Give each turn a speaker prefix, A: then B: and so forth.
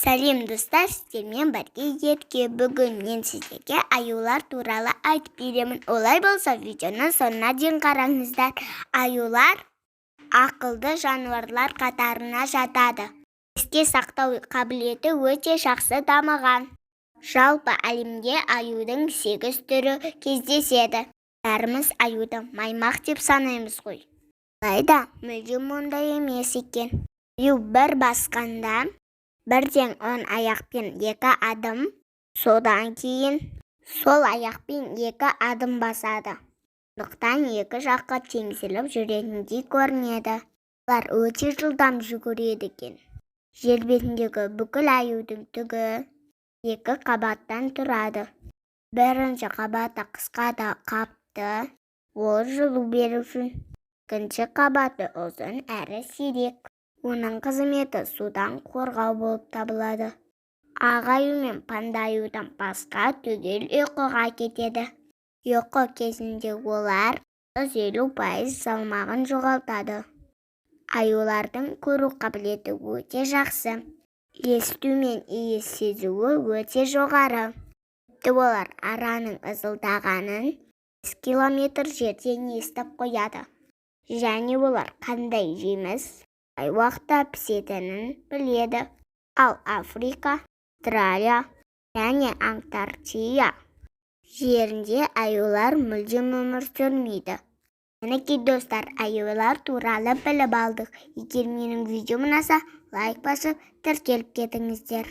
A: Сәлем достар, сіздермен бірге етке бүгін мен сіздерге аюлар туралы айтып беремін. Олай болса, видеоны соңына дейін қараңыздар. Аюлар ақылды жануарлар қатарына жатады. Еске сақтау қабілеті өте жақсы дамыған. Жалпы әлемде аюдың 8 түрі кездеседі. Бәріміз аюды маймақ деп санаймыз ғой. Алайда мүлдем ондай емес екен. Аю бір басқанда бірден 10 аяқпен 2 адым, содан кейін сол аяқпен 2 адым басады. Сондықтан екі жаққа теңселіп жүретіндей көрінеді. Олар өте жылдам жүгіреді екен. Жер бетіндегі бүкіл аюдың түгі 2 қабаттан тұрады. Бірінші қабаты қысқа да қапты, ол жылу беру үшін. Екінші қабаты ұзын әрі сирек. Оның қызметі судан қорғау болып табылады. Ақ аю мен панда аюдан басқа түгел ұйқыға кетеді. Ұйқы кезінде олар 150% салмағын жоғалтады. Аюлардың көру қабілеті өте жақсы. Есту мен иіс сезуі өте жоғары. Тіпті олар араның ызылдағанын 5 километр жерден естіп қояды. Және олар қандай жеміс қай уақытта пісетінін біледі. Ал Африка, Австралия және Антарктида жерінде аюлар мүлдем өмір сүрмейді. Мінекей достар, аюлар туралы біліп алдық. Егер менің видеом ұнаса, лайк басып тіркеліп кетіңіздер.